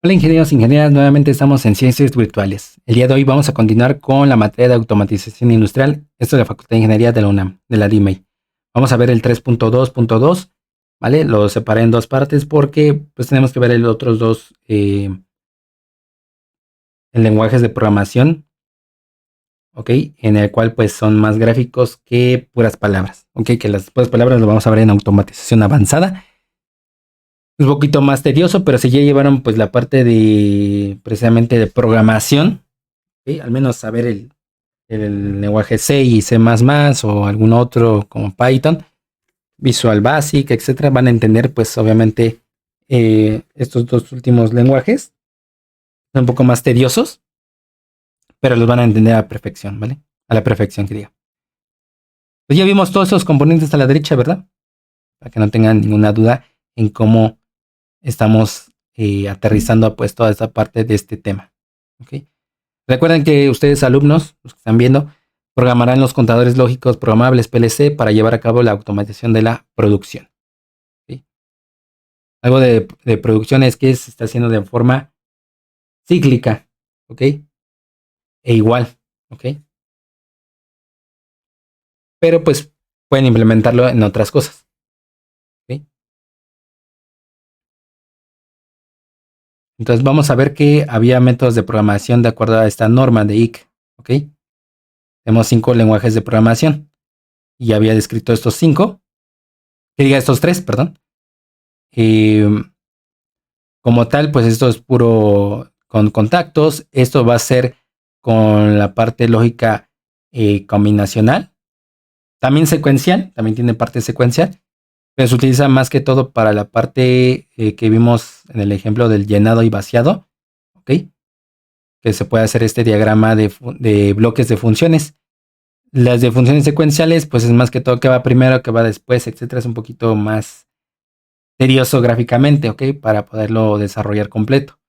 Hola ingenieros e ingenieras, nuevamente estamos en Ciencias Virtuales. El día de hoy vamos a continuar con la materia de automatización industrial. Esto es la Facultad de Ingeniería de la UNAM, de la DIMEI. Vamos a ver el 3.2.2, ¿vale? Lo separé en dos partes porque pues tenemos que ver los otros dos lenguajes de programación, ¿ok? En el cual pues son más gráficos que puras palabras, ¿ok? Que las puras palabras lo vamos a ver en automatización avanzada. Es un poquito más tedioso, pero si ya llevaron pues la parte de precisamente de programación, ¿sí? Al menos saber el lenguaje C y C++ o algún otro como Python, Visual Basic, etcétera, van a entender pues obviamente estos dos últimos lenguajes. Son un poco más tediosos, pero los van a entender a la perfección, ¿vale? A la perfección que diga. Pues ya vimos todos esos componentes a la derecha, ¿verdad? Para que no tengan ninguna duda en cómo estamos aterrizando pues toda esta parte de este tema. ¿Ok? Recuerden que ustedes alumnos, los que están viendo, programarán los contadores lógicos programables PLC para llevar a cabo la automatización de la producción. ¿Sí? Algo de producción es que se está haciendo de forma cíclica, ¿ok? E igual, ¿ok? Pero pues pueden implementarlo en otras cosas. ¿Ok? Entonces vamos a ver que había métodos de programación de acuerdo a esta norma de IC, ¿ok? Tenemos 5 lenguajes de programación y había descrito estos 5, que diga estos 3, perdón. Como tal, pues esto es puro con contactos. Esto va a ser con la parte lógica combinacional. También secuencial, también tiene parte secuencial, pero se utiliza más que todo para la parte que vimos en el ejemplo del llenado y vaciado, ¿ok? Que se puede hacer este diagrama de bloques de funciones. Las de funciones secuenciales, pues es más que todo que va primero, que va después, etcétera. Es un poquito más tedioso gráficamente, ¿ok? Para poderlo desarrollar completo.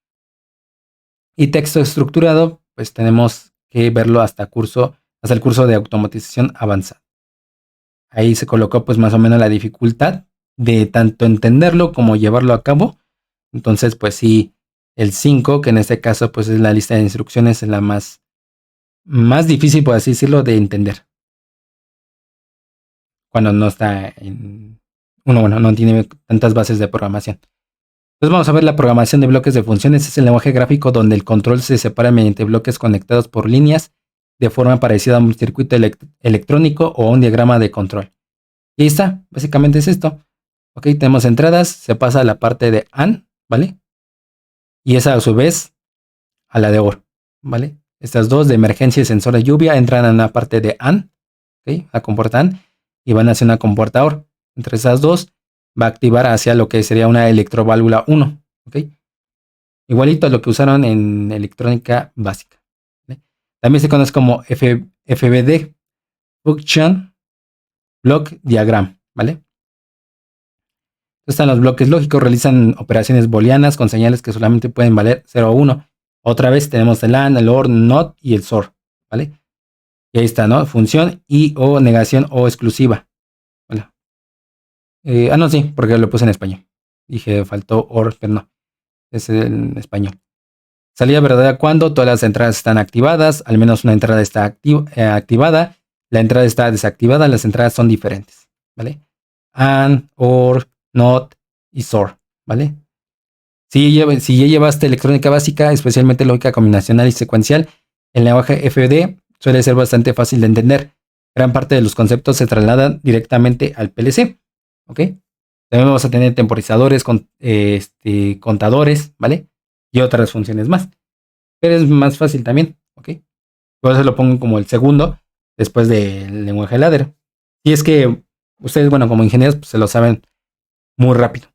Y texto estructurado, pues tenemos que verlo hasta el curso de automatización avanzada. Ahí se colocó pues más o menos la dificultad de tanto entenderlo como llevarlo a cabo. Entonces, pues sí, el 5, que en este caso pues es la lista de instrucciones, es la más difícil, por así decirlo, de entender. Cuando no está no tiene tantas bases de programación. Entonces vamos a ver la programación de bloques de funciones. Es el lenguaje gráfico donde el control se separa mediante bloques conectados por líneas de forma parecida a un circuito electrónico o un diagrama de control. Y ahí está, básicamente es esto. Ok, tenemos entradas, se pasa a la parte de AND, ¿vale? Y esa a su vez a la de OR, ¿vale? Estas dos de emergencia y sensor de lluvia entran en la parte de AND, ¿ok? A compuerta AND y van hacia una compuerta OR. Entre esas dos va a activar hacia lo que sería una electroválvula 1, ¿ok? Igualito a lo que usaron en electrónica básica, ¿vale? También se conoce como FBD, Function Block Diagram, ¿vale? Están los bloques lógicos, realizan operaciones booleanas con señales que solamente pueden valer 0 o 1. Otra vez tenemos el AND, el OR, NOT y el SOR, ¿vale? Y ahí está, ¿no? Función y o negación o exclusiva. ¿Vale? No, sí, porque lo puse en español. Dije, faltó OR, pero no. Es en español. Salida verdadera cuando todas las entradas están activadas, al menos una entrada está activada, la entrada está desactivada, las entradas son diferentes, ¿vale? AND, OR, NOT y SOR, ¿vale? Si ya llevaste electrónica básica, especialmente lógica combinacional y secuencial, el lenguaje FD suele ser bastante fácil de entender. Gran parte de los conceptos se trasladan directamente al PLC, ¿ok? También vamos a tener temporizadores, contadores, ¿vale? Y otras funciones más. Pero es más fácil también, ¿ok? Por eso lo pongo como el segundo después del lenguaje ladder. Y es que ustedes, bueno, como ingenieros, pues, se lo saben muy rápido.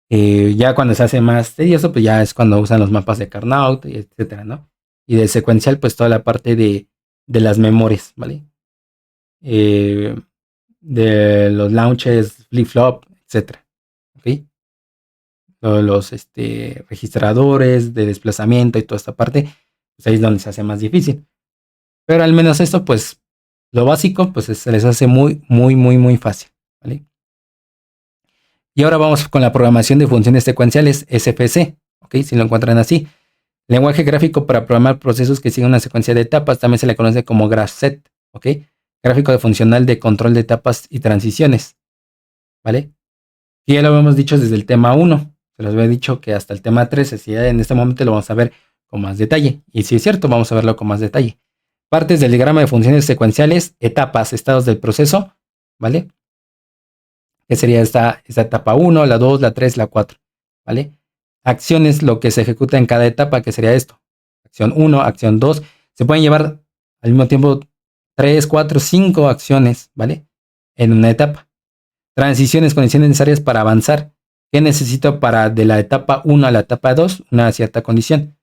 Ya cuando se hace más tedioso, pues ya es cuando usan los mapas de Carnot, etcétera, ¿no? Y de secuencial, pues toda la parte de las memorias, ¿vale? De los launches, flip-flop, etcétera, ¿ok? Los registradores de desplazamiento y toda esta parte, pues ahí es donde se hace más difícil. Pero al menos esto, pues, lo básico, pues se les hace muy, muy, muy, muy fácil, ¿vale? Y ahora vamos con la programación de funciones secuenciales, SFC, ¿ok? Si lo encuentran así. Lenguaje gráfico para programar procesos que siguen una secuencia de etapas, también se le conoce como GraphSet, ¿ok? Gráfico de funcional de control de etapas y transiciones, ¿vale? Y ya lo habíamos dicho desde el tema 1, se los había dicho que hasta el tema 3, así en este momento lo vamos a ver con más detalle. Y si es cierto, vamos a verlo con más detalle. Partes del diagrama de funciones secuenciales, etapas, estados del proceso, ¿vale? Que sería esta etapa 1, la 2, la 3, la 4, ¿vale? Acciones, lo que se ejecuta en cada etapa, que sería esto. Acción 1, acción 2. Se pueden llevar al mismo tiempo 3, 4, 5 acciones, ¿vale? En una etapa. Transiciones, condiciones necesarias para avanzar. ¿Qué necesito para de la etapa 1 a la etapa 2? Una cierta condición.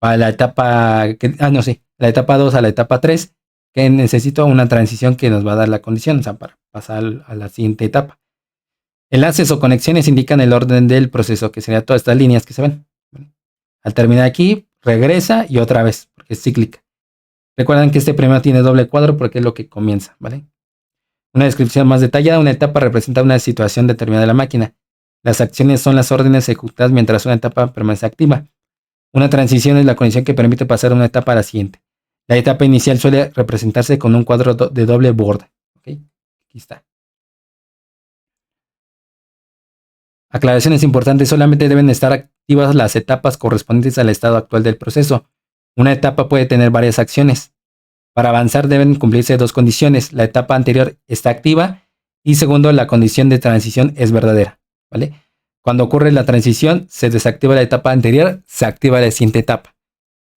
Para la etapa, la etapa 2 a la etapa 3, que necesito una transición que nos va a dar la condición, o sea, para pasar a la siguiente etapa. Enlaces o conexiones indican el orden del proceso, que serían todas estas líneas que se ven. Al terminar aquí, regresa y otra vez, porque es cíclica. Recuerden que este primero tiene doble cuadro porque es lo que comienza, ¿vale? Una descripción más detallada, una etapa representa una situación determinada de la máquina. Las acciones son las órdenes ejecutadas mientras una etapa permanece activa. Una transición es la condición que permite pasar de una etapa a la siguiente. La etapa inicial suele representarse con un cuadro de doble borde. ¿Okay? Aquí está. Aclaraciones importantes: solamente deben estar activas las etapas correspondientes al estado actual del proceso. Una etapa puede tener varias acciones. Para avanzar deben cumplirse dos condiciones. La etapa anterior está activa y segundo, la condición de transición es verdadera. ¿Vale? Cuando ocurre la transición, se desactiva la etapa anterior, se activa la siguiente etapa.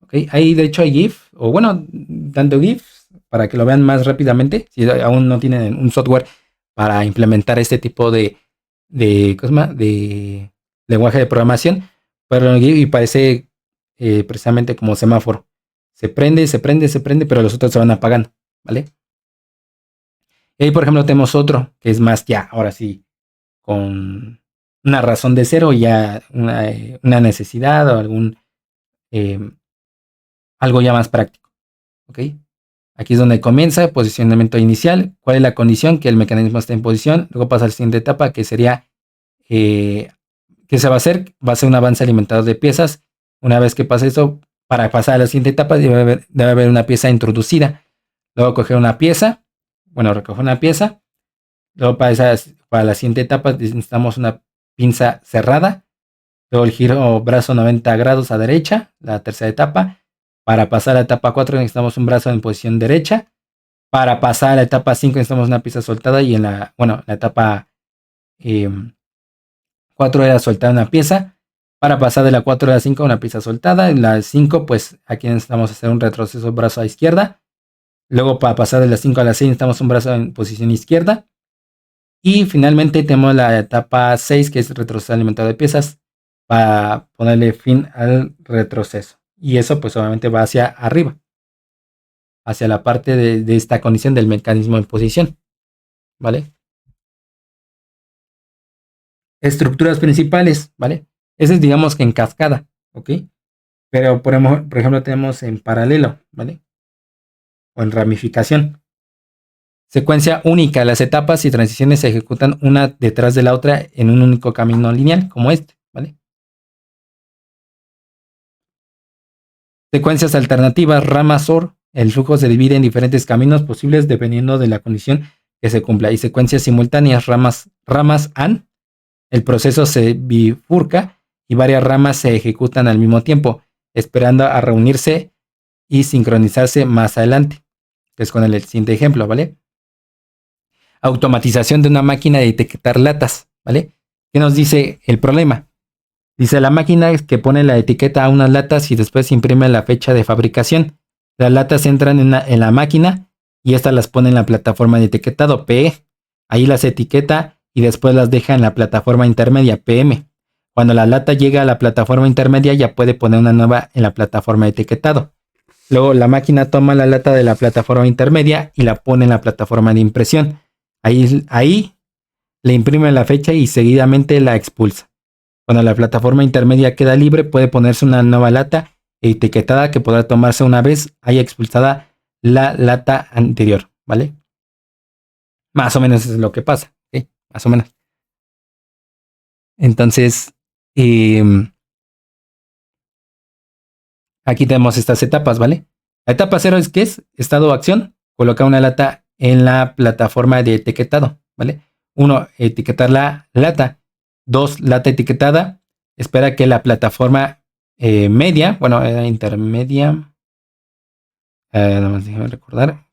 ¿Okay? Ahí de hecho hay GIF, o bueno, tanto GIF para que lo vean más rápidamente, si aún no tienen un software para implementar este tipo de lenguaje de programación, pero y parece precisamente como semáforo. Se prende, se prende, se prende, pero los otros se van apagando, ¿vale? Y ahí, por ejemplo, tenemos otro que es más ya, ahora sí, con una razón de cero, ya una necesidad o eh, algo ya más práctico, ¿ok? Aquí es donde comienza posicionamiento inicial. ¿Cuál es la condición? Que el mecanismo esté en posición. Luego pasa a la siguiente etapa, que sería ¿qué se va a hacer? Va a ser un avance alimentador de piezas. Una vez que pase eso, para pasar a la siguiente etapa debe haber una pieza introducida. Luego coger una pieza, recoger una pieza. Luego para la siguiente etapa necesitamos una pinza cerrada. Luego el giro brazo 90 grados a derecha, la tercera etapa. Para pasar a la etapa 4 necesitamos un brazo en posición derecha. Para pasar a la etapa 5 necesitamos una pieza soltada y la etapa 4 era soltar una pieza. Para pasar de la 4 a la 5 una pieza soltada. En la 5 pues aquí necesitamos hacer un retroceso brazo a izquierda. Luego para pasar de la 5 a la 6 necesitamos un brazo en posición izquierda. Y finalmente tenemos la etapa 6 que es retroceso alimentado de piezas para ponerle fin al retroceso. Y eso pues obviamente va hacia arriba, hacia la parte de esta condición del mecanismo en posición. ¿Vale? Estructuras principales, ¿vale? Ese es digamos que en cascada, ¿ok? Pero por ejemplo tenemos en paralelo, ¿vale? O en ramificación. Secuencia única. Las etapas y transiciones se ejecutan una detrás de la otra en un único camino lineal, como este, ¿vale? Secuencias alternativas, ramas OR. El flujo se divide en diferentes caminos posibles dependiendo de la condición que se cumpla. Y secuencias simultáneas, ramas AND. El proceso se bifurca y varias ramas se ejecutan al mismo tiempo, esperando a reunirse y sincronizarse más adelante. Que es con el siguiente ejemplo, ¿vale? Automatización de una máquina de etiquetar latas, ¿vale? ¿Qué nos dice el problema? Dice la máquina que pone la etiqueta a unas latas y después imprime la fecha de fabricación. Las latas entran en la máquina y estas las pone en la plataforma de etiquetado PE. Ahí las etiqueta y después las deja en la plataforma intermedia PM. Cuando la lata llega a la plataforma intermedia ya puede poner una nueva en la plataforma de etiquetado. Luego la máquina toma la lata de la plataforma intermedia y la pone en la plataforma de impresión. Ahí le imprime la fecha y seguidamente la expulsa. Cuando la plataforma intermedia queda libre, puede ponerse una nueva lata etiquetada que podrá tomarse una vez haya expulsada la lata anterior, ¿vale? Más o menos es lo que pasa, ¿ok? Más o menos. Entonces, aquí tenemos estas etapas, ¿vale? La etapa 0 es ¿qué es? Estado o acción. Colocar una lata en la plataforma de etiquetado, ¿vale? 1, etiquetar la lata. 2, lata etiquetada. Espera que la plataforma media, bueno, intermedia. Nada más déjame recordar.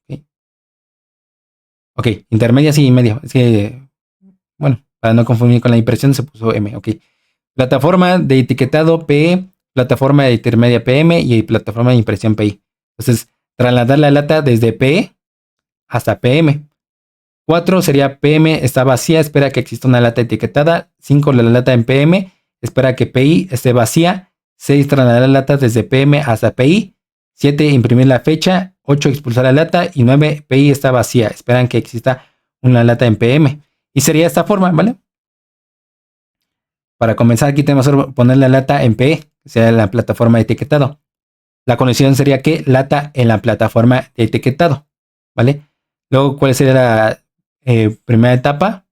Ok, intermedia sí, media. Es que, bueno, para no confundir con la impresión se puso M, ok. Plataforma de etiquetado PE, plataforma de intermedia PM y plataforma de impresión PI. Entonces, trasladar la lata desde PE hasta PM. 4 sería PM está vacía, espera que exista una lata etiquetada. 5 la lata en PM, espera que PI esté vacía. 6 trasladar la lata desde PM hasta PI. 7 imprimir la fecha. 8 expulsar la lata. Y 9 PI está vacía, esperan que exista una lata en PM. Y sería de esta forma, ¿vale? Para comenzar aquí tenemos que poner la lata en PE, que sea la plataforma de etiquetado. La conexión sería que lata en la plataforma de etiquetado, ¿vale? Luego, ¿cuál sería la primera etapa?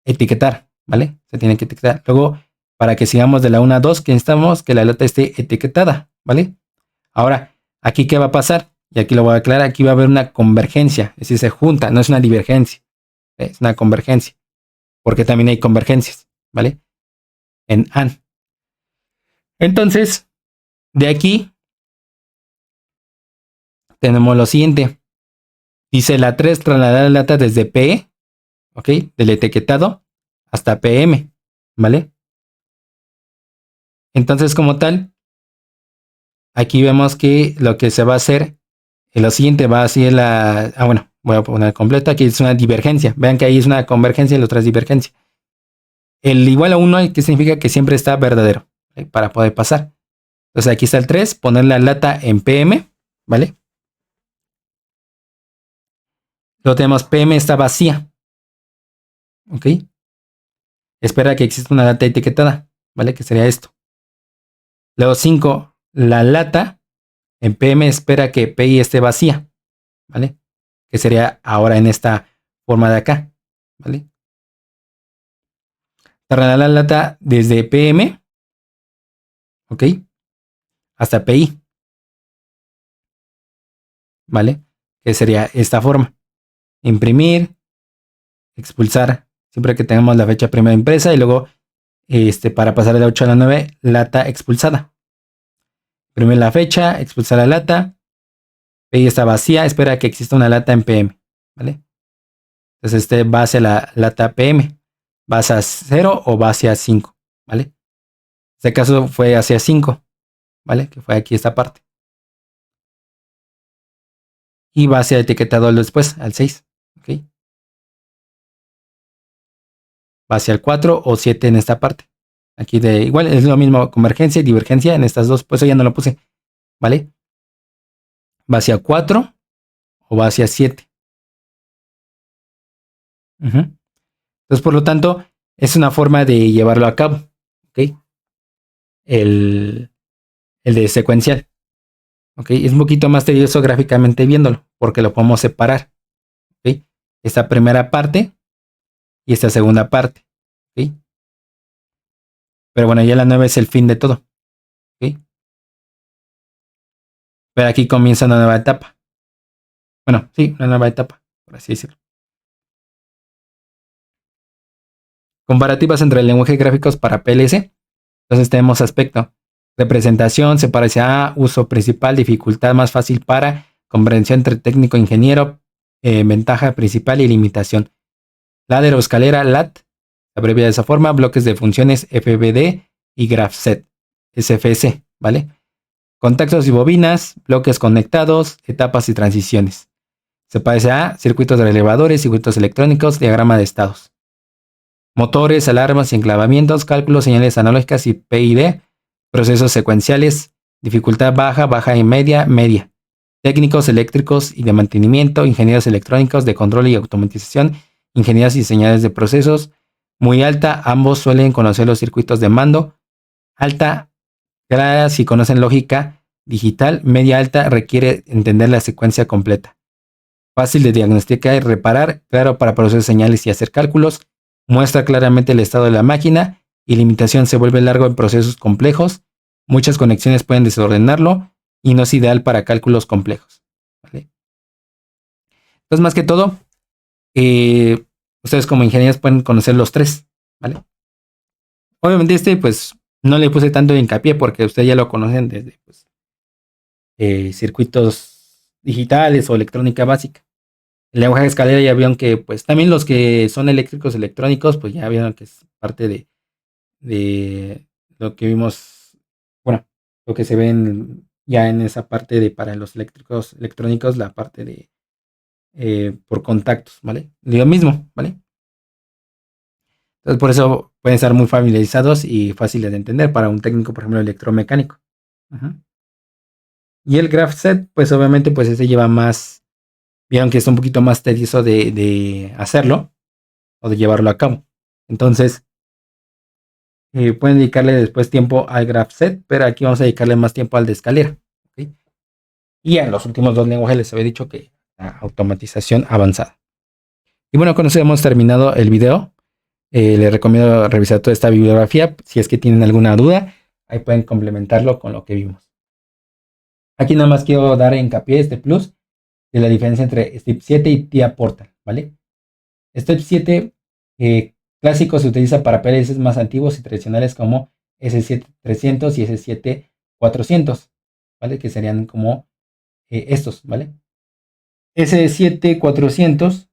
Etiquetar, ¿vale? Se tiene que etiquetar. Luego, para que sigamos de la 1 a 2, que necesitamos que la lata esté etiquetada, ¿vale? Ahora, aquí ¿qué va a pasar? Y aquí lo voy a aclarar, aquí va a haber una convergencia, es decir, se junta, no es una divergencia, es una convergencia, porque también hay convergencias, ¿vale? En AND. Entonces, de aquí tenemos lo siguiente. Dice la 3, trasladar la lata desde PE, ¿ok? Del etiquetado hasta PM, ¿vale? Entonces, como tal, aquí vemos que lo que se va a hacer, lo siguiente va a ser la... bueno, voy a poner completo, aquí es una divergencia. Vean que ahí es una convergencia y la otra es divergencia. El igual a 1, ¿qué significa? Que siempre está verdadero, ¿vale? Para poder pasar. Entonces aquí está el 3, poner la lata en PM, ¿vale? Luego tenemos PM está vacía, ¿ok? Espera que exista una lata etiquetada, ¿vale? Que sería esto. Luego 5, la lata en PM espera que PI esté vacía, ¿vale? Que sería ahora en esta forma de acá, ¿vale? Trasladar la lata desde PM, ¿ok? Hasta PI, ¿vale? Que sería esta forma. Imprimir, expulsar, siempre que tengamos la fecha primera impresa y luego para pasar de la 8 a la 9, lata expulsada. Imprimir la fecha, expulsar la lata, PI está vacía, espera que exista una lata en PM, ¿vale? Entonces va hacia la lata PM, va hacia 0 o va hacia 5, ¿vale? En este caso fue hacia 5, ¿vale? Que fue aquí esta parte. Y va hacia etiquetado después, al 6, ¿ok? Va hacia el 4 o 7 en esta parte. Aquí de igual es lo mismo, convergencia y divergencia en estas dos, pues eso ya no lo puse, ¿vale? Va hacia 4 o va hacia 7. Entonces, por lo tanto, es una forma de llevarlo a cabo, ¿ok? El de secuencial, ¿ok? Es un poquito más tedioso gráficamente viéndolo, porque lo podemos separar, ¿ok? Esta primera parte y esta segunda parte, ¿ok? Pero bueno, ya la 9 es el fin de todo, ¿ok? Pero aquí comienza una nueva etapa. Bueno, sí, una nueva etapa, por así decirlo. Comparativas entre el lenguaje gráficos para PLC. Entonces tenemos aspecto. Representación se parece a uso principal, dificultad más fácil para, comprensión entre técnico e ingeniero, ventaja principal y limitación. Ladder o escalera, LAT, se abrevia de esa forma, bloques de funciones FBD y GraphSet, SFS, ¿vale? Contactos y bobinas, bloques conectados, etapas y transiciones. Se parece a circuitos de elevadores, circuitos electrónicos, diagrama de estados. Motores, alarmas y enclavamientos, cálculos, señales analógicas y PID, procesos secuenciales, dificultad baja, baja y media, media. Técnicos eléctricos y de mantenimiento, ingenieros electrónicos de control y automatización, ingenieros y diseñadores de procesos. Muy alta, ambos suelen conocer los circuitos de mando. Alta, clara si conocen lógica digital. Media alta requiere entender la secuencia completa. Fácil de diagnosticar y reparar, claro para procesar señales y hacer cálculos. Muestra claramente el estado de la máquina y limitación se vuelve largo en procesos complejos. Muchas conexiones pueden desordenarlo y no es ideal para cálculos complejos, ¿vale? Entonces, más que todo, ustedes como ingenieros pueden conocer los tres, ¿vale? Obviamente pues no le puse tanto hincapié porque ustedes ya lo conocen desde pues, circuitos digitales o electrónica básica. El lenguaje de escalera ya vieron que pues también los que son eléctricos electrónicos pues ya vieron que es parte de lo que vimos, bueno, lo que se ve ya en esa parte de para los eléctricos electrónicos, la parte de por contactos, ¿vale? Lo mismo, ¿vale? Entonces por eso pueden estar muy familiarizados y fáciles de entender para un técnico, por ejemplo, electromecánico. Ajá. Y el graph set, pues obviamente, pues ese lleva más, vieron que es un poquito más tedioso de hacerlo o de llevarlo a cabo. Entonces, pueden dedicarle después tiempo al graph set, pero aquí vamos a dedicarle más tiempo al de escalera. ¿Okay? Y en los últimos dos lenguajes les había dicho que la automatización avanzada. Y bueno, con eso hemos terminado el video. Les recomiendo revisar toda esta bibliografía. Si es que tienen alguna duda, ahí pueden complementarlo con lo que vimos. Aquí nada más quiero dar hincapié este plus de la diferencia entre STIP 7 y TIA Portal, ¿vale? STIP 7 clásico se utiliza para PLCs más antiguos y tradicionales como S7300 y S7400, ¿vale? Que serían como estos, ¿vale? S7400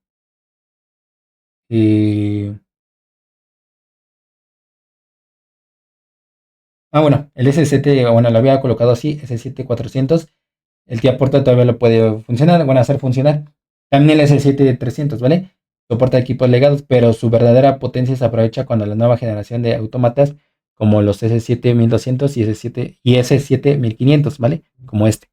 bueno, el S7, bueno, lo había colocado así, S7400. El TIA Portal todavía lo puede funcionar, van a hacer funcionar. También el S7300, ¿vale? Soporta equipos legados, pero su verdadera potencia se aprovecha cuando la nueva generación de autómatas, como los S7200 y S7500, ¿vale? Como este.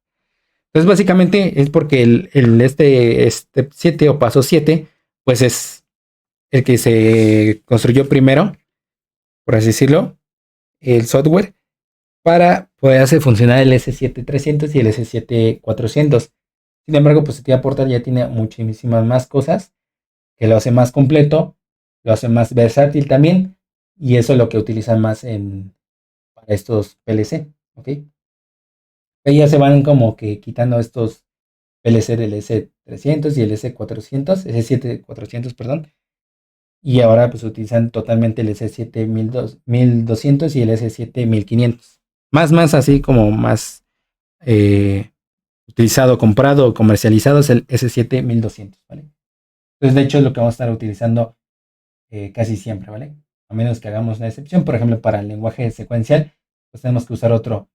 Entonces, básicamente es porque este 7 o paso 7, pues es el que se construyó primero, por así decirlo, el software, para poder hacer funcionar el S7300 y el S7400. Sin embargo, pues TIA Portal ya tiene muchísimas más cosas que lo hace más completo, lo hace más versátil también, y eso es lo que utilizan más para estos PLC, ¿ok? Ahí ya se van como que quitando estos PLC del S300 y el S400, S7400, perdón, y ahora pues utilizan totalmente el S7200 y el S7500. Más así como más utilizado, comprado o comercializado es el S7200, ¿vale? Entonces, de hecho, es lo que vamos a estar utilizando casi siempre, ¿vale? A menos que hagamos una excepción, por ejemplo, para el lenguaje secuencial, pues tenemos que usar otro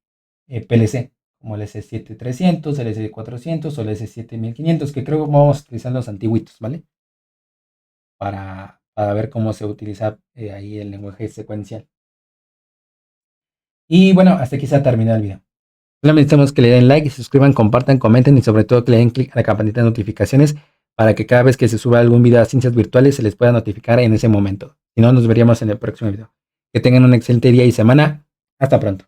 PLC, como el S7300, el S400 o el S7500, que creo que vamos a utilizar los antiguitos, ¿vale? Para ver cómo se utiliza ahí el lenguaje secuencial. Y bueno, hasta aquí se ha terminado el video. Solamente necesitamos que le den like, se suscriban, compartan, comenten y sobre todo que le den clic a la campanita de notificaciones para que cada vez que se suba algún video a Ciencias Virtuales se les pueda notificar en ese momento. Si no, nos veríamos en el próximo video. Que tengan un excelente día y semana. Hasta pronto.